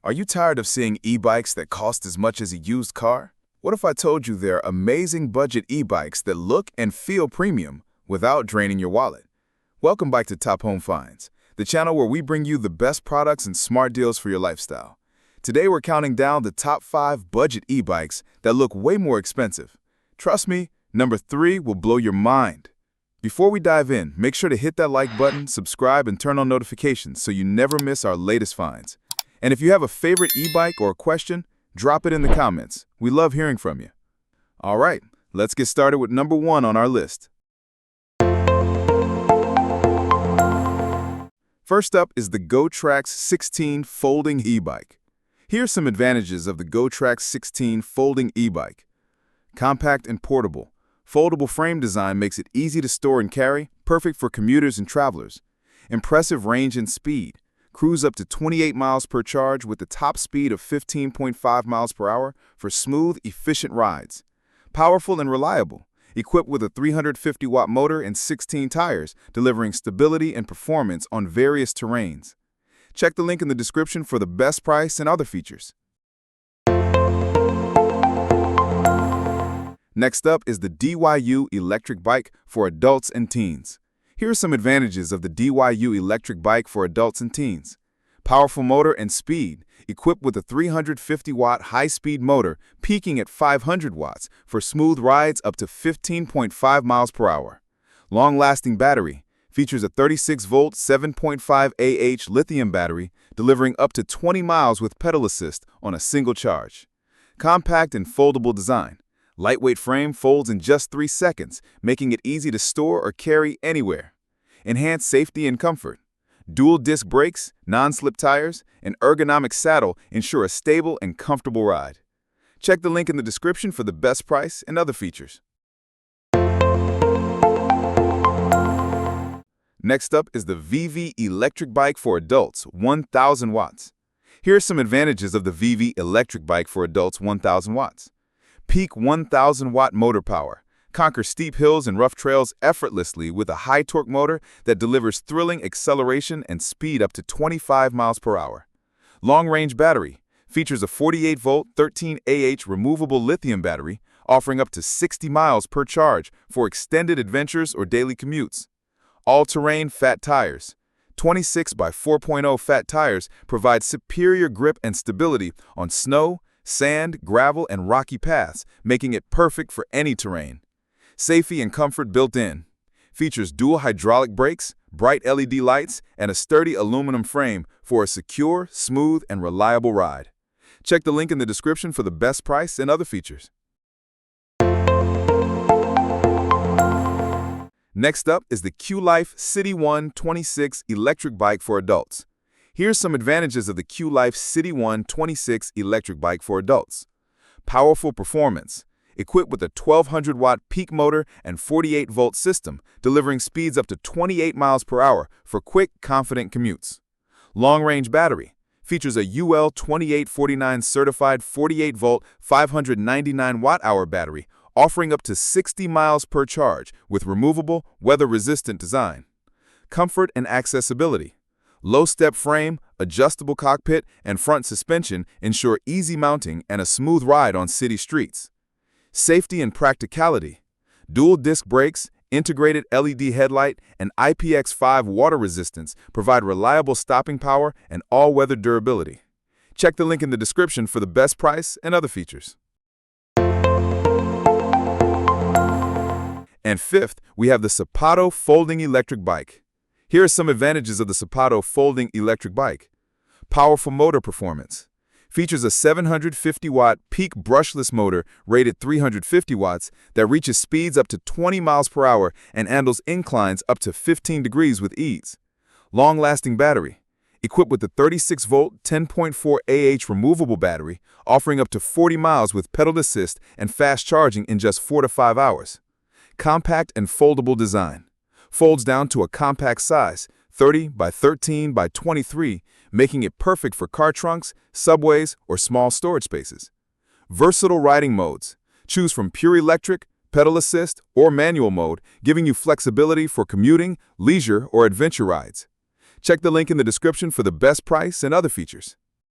Are you tired of seeing e-bikes that cost as much as a used car? What if I told you they're amazing budget e-bikes that look and feel premium without draining your wallet? Welcome back to Top Home Finds, the channel where we bring you the best products and smart deals for your lifestyle. Today we're counting down the top 5 budget e-bikes that look way more expensive. Trust me, number 3 will blow your mind. Before we dive in, make sure to hit that like button, subscribe, and turn on notifications so you never miss our latest finds. And if you have a favorite e-bike or a question, drop it in the comments. We love hearing from you. All right, let's get started with number 1 on our list. First up is the Gotrax 16 folding e-bike. Here are some advantages of the Gotrax 16 folding e-bike. Compact and portable. Foldable frame design makes it easy to store and carry, perfect for commuters and travelers. Impressive range and speed. Cruise up to 28 miles per charge with the top speed of 15.5 miles per hour for smooth, efficient rides. Powerful and reliable, equipped with a 350-watt motor and 16 tires, delivering stability and performance on various terrains. Check the link in the description for the best price and other features. Next up is the DYU electric bike for adults and teens. Here are some advantages of the DYU electric bike for adults and teens. Powerful motor and speed, equipped with a 350-watt high-speed motor peaking at 500 watts for smooth rides up to 15.5 miles per hour. Long-lasting battery, features a 36-volt 7.5 Ah lithium battery delivering up to 20 miles with pedal assist on a single charge. Compact and foldable design. Lightweight frame folds in just 3 seconds, making it easy to store or carry anywhere. Enhanced safety and comfort. Dual disc brakes, non-slip tires, and ergonomic saddle ensure a stable and comfortable ride. Check the link in the description for the best price and other features. Next up is the Vivi electric bike for adults, 1,000 watts. Here are some advantages of the Vivi electric bike for adults, 1,000 watts. Peak 1,000-watt motor power. Conquer steep hills and rough trails effortlessly with a high-torque motor that delivers thrilling acceleration and speed up to 25 miles per hour. Long-range battery. Features a 48-volt 13 Ah removable lithium battery, offering up to 60 miles per charge for extended adventures or daily commutes. All-terrain fat tires. 26 by 4.0 fat tires provide superior grip and stability on snow, sand, gravel, and rocky paths, making it perfect for any terrain. Safety and comfort built in. Features dual hydraulic brakes, bright LED lights, and a sturdy aluminum frame for a secure, smooth, and reliable ride. Check the link in the description for the best price and other features. Next up is the Qlife Cityone 26 electric bike for adults. Here's some advantages of the Qlife Cityone 26 electric bike for adults. Powerful performance. Equipped with a 1,200-watt peak motor and 48-volt system, delivering speeds up to 28 miles per hour for quick, confident commutes. Long-range battery. Features a UL 2849 certified 48-volt 599-watt-hour battery, offering up to 60 miles per charge with removable, weather-resistant design. Comfort and accessibility. Low-step frame, adjustable cockpit, and front suspension ensure easy mounting and a smooth ride on city streets. Safety and practicality. Dual disc brakes, integrated LED headlight, and IPX5 water resistance provide reliable stopping power and all-weather durability. Check the link in the description for the best price and other features. And fifth, we have the Sepado folding electric bike. Here are some advantages of the Sepado folding electric bike. Powerful motor performance. Features a 750-watt peak brushless motor rated 350 watts that reaches speeds up to 20 miles per hour and handles inclines up to 15 degrees with ease. Long-lasting battery. Equipped with a 36-volt 10.4 Ah removable battery, offering up to 40 miles with pedal assist and fast charging in just 4 to 5 hours. Compact and foldable design. Folds down to a compact size, 30 by 13 by 23, making it perfect for car trunks, subways, or small storage spaces. Versatile riding modes. Choose from pure electric, pedal assist, or manual mode, giving you flexibility for commuting, leisure, or adventure rides. Check the link in the description for the best price and other features.